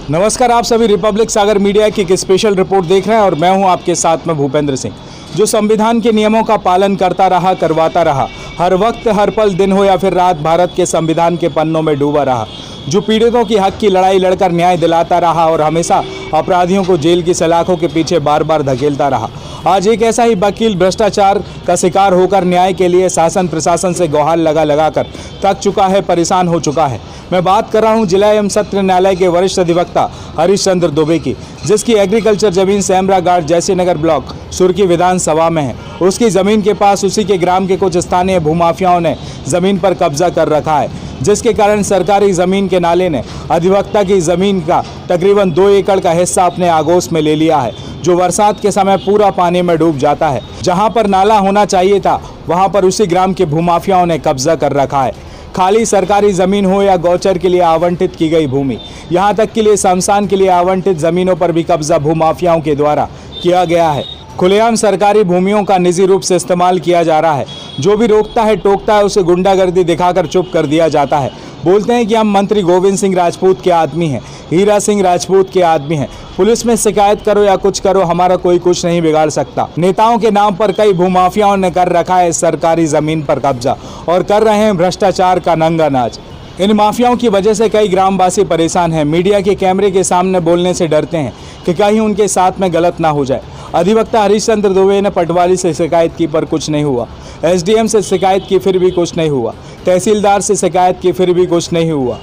नमस्कार, आप सभी रिपब्लिक सागर मीडिया की एक स्पेशल रिपोर्ट देख रहे हैं और मैं हूं आपके साथ में भूपेंद्र सिंह, जो संविधान के नियमों का पालन करता रहा, करवाता रहा, हर वक्त हर पल दिन हो या फिर रात भारत के संविधान के पन्नों में डूबा रहा, जो पीड़ितों की हक की लड़ाई लड़कर न्याय दिलाता रहा और हमेशा अपराधियों को जेल की सलाखों के पीछे बार बार धकेलता रहा। आज एक ऐसा ही वकील भ्रष्टाचार का शिकार होकर न्याय के लिए शासन प्रशासन से गुहार लगा कर थक चुका है, परेशान हो चुका है। मैं बात कर रहा हूं जिला एवं सत्र न्यायालय के वरिष्ठ अधिवक्ता हरीश चंद्र दुबे की, जिसकी एग्रीकल्चर जमीन सेमरा घाट जैसीनगर ब्लॉक सुर्खी विधानसभा में है। उसकी ज़मीन के पास उसी के ग्राम के कुछ स्थानीय भूमाफियाओं ने ज़मीन पर कब्जा कर रखा है, जिसके कारण सरकारी ज़मीन के नाले ने अधिवक्ता की ज़मीन का तकरीबन 2 एकड़ का हिस्सा अपने आगोश में ले लिया है, जो बरसात के समय पूरा पानी में डूब जाता है। जहां पर नाला होना चाहिए था, वहां पर उसी ग्राम के भूमाफियाओं ने कब्जा कर रखा है। खाली सरकारी ज़मीन हो या गौचर के लिए आवंटित की गई भूमि, यहाँ तक के लिए शमशान के लिए आवंटित ज़मीनों पर भी कब्जा भूमाफियाओं के द्वारा किया गया है। खुलेआम सरकारी भूमियों का निजी रूप से इस्तेमाल किया जा रहा है। जो भी रोकता है टोकता है उसे गुंडागर्दी दिखाकर चुप कर दिया जाता है। बोलते हैं कि हम मंत्री गोविंद सिंह राजपूत के आदमी हैं, हीरा सिंह राजपूत के आदमी हैं, पुलिस में शिकायत करो या कुछ करो, हमारा कोई कुछ नहीं बिगाड़ सकता। नेताओं के नाम पर कई भूमाफियाओं ने कर रखा है सरकारी ज़मीन पर कब्जा और कर रहे हैं भ्रष्टाचार का नंगा नाच। इन माफियाओं की वजह से कई ग्रामवासी परेशान हैं, मीडिया के कैमरे के सामने बोलने से डरते हैं कि कहीं उनके साथ में गलत ना हो जाए। अधिवक्ता हरीश चंद्र दुबे ने पटवारी से शिकायत की पर कुछ नहीं हुआ, एसडीएम से शिकायत की फिर भी कुछ नहीं हुआ, तहसीलदार से शिकायत की फिर भी कुछ नहीं हुआ।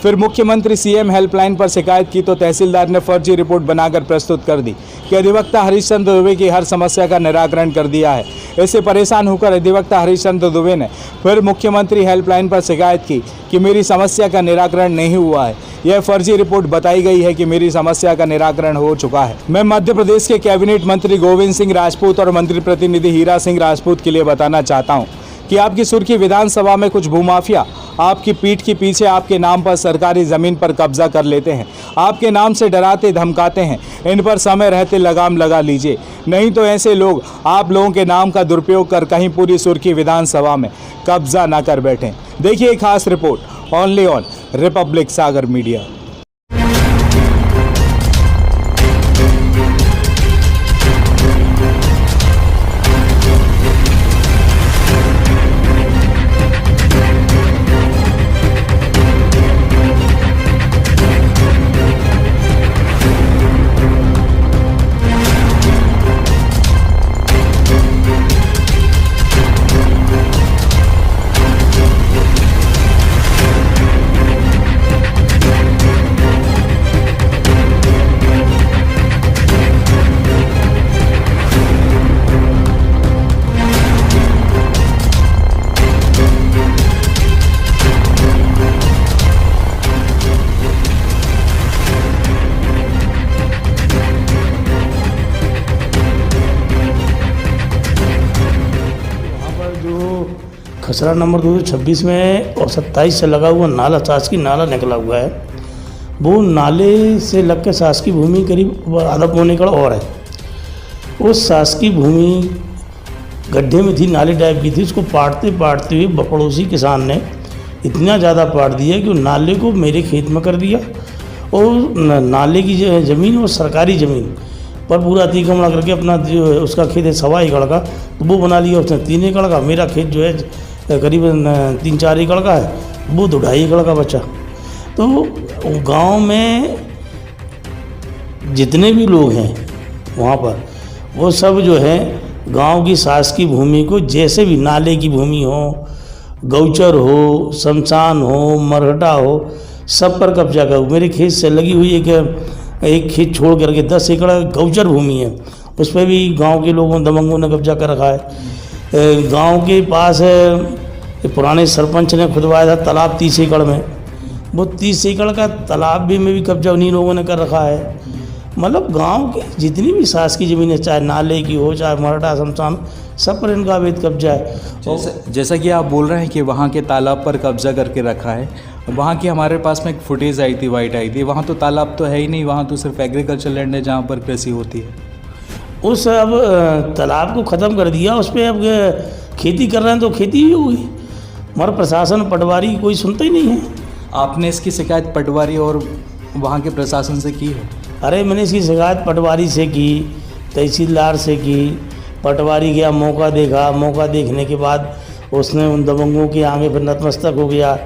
फिर मुख्यमंत्री सीएम हेल्पलाइन पर शिकायत की तो तहसीलदार ने फर्जी रिपोर्ट बनाकर प्रस्तुत कर दी कि अधिवक्ता हरीश चंद्र दुबे की हर समस्या का निराकरण कर दिया है। इससे परेशान होकर अधिवक्ता हरीश चंद्र दुबे ने फिर मुख्यमंत्री हेल्पलाइन पर शिकायत की कि मेरी समस्या का निराकरण नहीं हुआ है, यह फर्जी रिपोर्ट बताई गई है कि मेरी समस्या का निराकरण हो चुका है। मैं मध्य प्रदेश के कैबिनेट मंत्री गोविंद सिंह राजपूत और मंत्री प्रतिनिधि हीरा सिंह राजपूत के लिए बताना चाहता हूँ कि आपकी सुर्खी विधानसभा में कुछ भूमाफिया आपकी पीठ के पीछे आपके नाम पर सरकारी ज़मीन पर कब्जा कर लेते हैं, आपके नाम से डराते धमकाते हैं। इन पर समय रहते लगाम लगा लीजिए, नहीं तो ऐसे लोग आप लोगों के नाम का दुरुपयोग कर कहीं पूरी सुर्खी विधानसभा में कब्जा ना कर बैठें। देखिए खास report only on Republic Sagar media. खसरा नंबर 226 में और 27 से लगा हुआ नाला, शासकीय नाला निकला हुआ है। वो नाले से लग के शासकीय भूमि करीब आधा पौने एकड़ और है। उस शासकीय भूमि गड्ढे में थी, नाले टाइप की थी। उसको पाटते हुए पड़ोसी किसान ने इतना ज़्यादा पाट दिया कि नाले को मेरे खेत में कर दिया और नाले की ज़मीन और सरकारी ज़मीन पर पूरा अतिक्रमण करके अपना जो उसका खेत है 1.25 एकड़ का, तो वो बना लिया उसने 3 एकड़ का। मेरा खेत जो है करीबन 3-4 एकड़ का है, वो 2.5 एकड़ का बचा। तो गांव में जितने भी लोग हैं वहाँ पर, वो सब जो है गांव की शासकीय भूमि को, जैसे भी नाले की भूमि हो, गौचर हो, शमशान हो, मरहटा हो, सब पर कब्जा करो। मेरे खेत से लगी हुई एक खेत छोड़ करके 10 एकड़ गौचर भूमि है, उस पर भी गांव के लोगों दबंगों ने कब्जा कर रखा है। गांव के पास पुराने सरपंच ने खुदवाया था तालाब 30 एकड़ में, वो 30 एकड़ का तालाब भी में भी कब्जा उन्हीं लोगों ने कर रखा है। मतलब गांव की जितनी भी शासकीय ज़मीन है, चाहे नाले की हो, चाहे मरहटा, शमशान, सब पर इनका अवैध कब्जा है। जैसा कि आप बोल रहे हैं कि वहाँ के तालाब पर कब्जा करके रखा है, वहाँ की हमारे पास में एक फुटेज आई थी, वाइट आई थी। वहाँ तो तालाब तो है ही नहीं, वहाँ तो सिर्फ एग्रीकल्चर लैंड है जहाँ पर कृषि होती है। उस अब तालाब को ख़त्म कर दिया, उस पर अब खेती कर रहे हैं तो खेती ही होगी। हमारा प्रशासन पटवारी कोई सुनता ही नहीं है। आपने इसकी शिकायत पटवारी और वहाँ के प्रशासन से की है? अरे मैंने इसकी शिकायत पटवारी से की, तहसीलदार से की। पटवारी गया, मौका देखा, मौका देखने के बाद उसने उन दबंगों के आगे फिर नतमस्तक हो गया।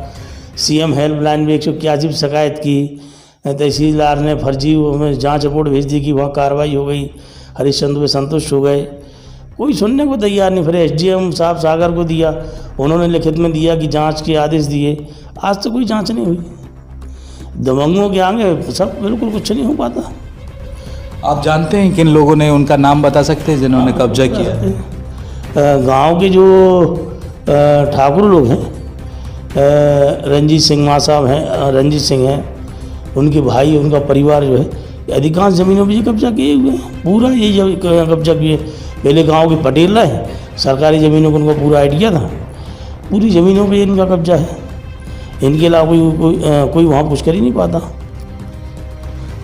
सीएम हेल्पलाइन में 181 पर शिकायत की। तहसीलदार ने फर्जी में जांच रिपोर्ट भेज दी कि वहाँ कार्रवाई हो गई। हरिश्चंद्र पे संतुष्ट हो गए, कोई सुनने को तैयार नहीं। फिर एसडीएम साहब सागर को दिया, उन्होंने लिखित में दिया कि जांच के आदेश दिए। आज तक कोई जांच नहीं हुई। दबंगों के आगे सब बिल्कुल कुछ नहीं हो पाता। आप जानते हैं किन लोगों ने, उनका नाम बता सकते हैं जिन्होंने कब्जा किया? गांव के जो ठाकुर लोग हैं, रंजीत सिंह माँ साहब हैं, रंजीत सिंह हैं, उनके भाई, उनका परिवार जो है, अधिकांश ज़मीनों पर ये कब्जा किए हुए हैं। पूरा ये कब्जा किए। पहले गांव के पटेल रहे, सरकारी ज़मीनों को उनको पूरा आइडिया था। पूरी ज़मीनों पे इनका कब्जा है। इनके अलावा कोई वहाँ कुछ कर ही नहीं पाता।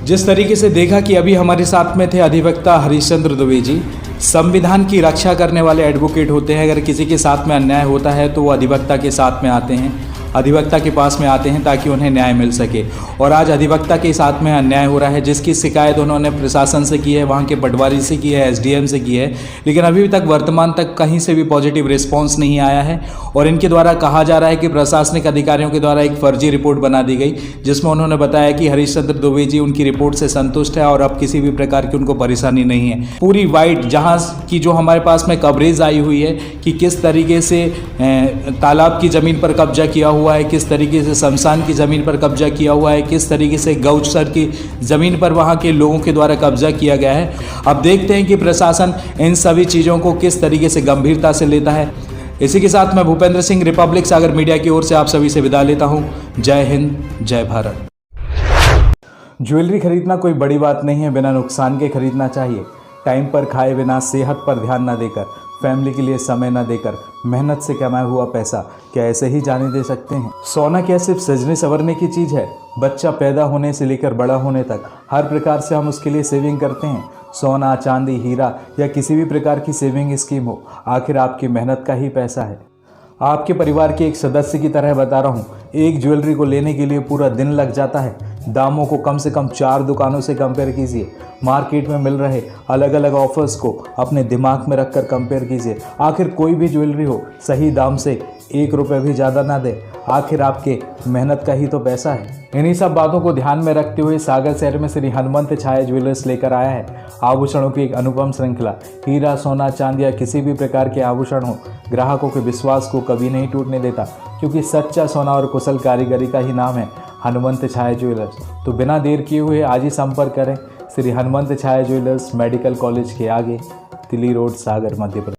जिस तरीके से देखा कि अभी हमारे साथ में थे अधिवक्ता हरिश्चंद्र दुबे जी, संविधान की रक्षा करने वाले एडवोकेट होते हैं। अगर किसी के साथ में अन्याय होता है तो वो अधिवक्ता के साथ में आते हैं, अधिवक्ता के पास में आते हैं ताकि उन्हें न्याय मिल सके। और आज अधिवक्ता के साथ में अन्याय हो रहा है, जिसकी शिकायत उन्होंने प्रशासन से की है, वहाँ के पटवारी से की है, एसडीएम से की है, लेकिन अभी तक वर्तमान तक कहीं से भी पॉजिटिव रिस्पॉन्स नहीं आया है। और इनके द्वारा कहा जा रहा है कि प्रशासनिक अधिकारियों के द्वारा एक फर्जी रिपोर्ट बना दी गई, जिसमें उन्होंने बताया कि हरिश्चंद्र दुबे जी उनकी रिपोर्ट से संतुष्ट है और अब किसी भी प्रकार की उनको परेशानी नहीं है। पूरी वाइट जहाँ की जो हमारे पास में कवरेज आई हुई है कि किस तरीके से तालाब की ज़मीन पर कब्जा किया हुआ है, किस तरीके से शमशान की ज़मीन पर कब्जा किया हुआ है, किस तरीके से गौचर की ज़मीन पर वहाँ के लोगों के द्वारा कब्जा किया गया है। अब देखते हैं कि प्रशासन इन सभी चीज़ों को किस तरीके से गंभीरता से लेता है। इसी के साथ मैं भूपेंद्र सिंह, रिपब्लिक सागर मीडिया की ओर से आप सभी से विदा लेता हूँ। जय हिंद, जय भारत। ज्वेलरी खरीदना कोई बड़ी बात नहीं है, बिना नुकसान के खरीदना चाहिए। टाइम पर खाए बिना, सेहत पर ध्यान न देकर, फैमिली के लिए समय न देकर, मेहनत से कमाया हुआ पैसा क्या ऐसे ही जाने दे सकते हैं? सोना क्या सिर्फ सजने संवरने की चीज़ है? बच्चा पैदा होने से लेकर बड़ा होने तक हर प्रकार से हम उसके लिए सेविंग करते हैं। सोना, चांदी, हीरा या किसी भी प्रकार की सेविंग स्कीम हो, आखिर आपकी मेहनत का ही पैसा है। आपके परिवार के एक सदस्य की तरह बता रहा हूँ, एक ज्वेलरी को लेने के लिए पूरा दिन लग जाता है। दामों को कम से कम 4 दुकानों से कंपेयर कीजिए। मार्केट में मिल रहे अलग अलग ऑफर्स को अपने दिमाग में रखकर कंपेयर कीजिए। आखिर कोई भी ज्वेलरी हो, सही दाम से 1 रुपये भी ज़्यादा ना दे, आखिर आपके मेहनत का ही तो पैसा है। इन्हीं सब बातों को ध्यान में रखते हुए सागर शहर में श्री हनुमंत छाया ज्वेलर्स लेकर आया है आभूषणों की एक अनुपम श्रृंखला। हीरा, सोना, चांदी या किसी भी प्रकार के आभूषण हो, ग्राहकों के विश्वास को कभी नहीं टूटने देता, क्योंकि सच्चा सोना और कुशल कारीगरी का ही नाम है हनुमंत छाया ज्वेलर्स। तो बिना देर किए हुए आज ही संपर्क करें श्री हनुमंत छाया ज्वेलर्स, मेडिकल कॉलेज के आगे, तिली रोड, सागर, मध्य प्रदेश।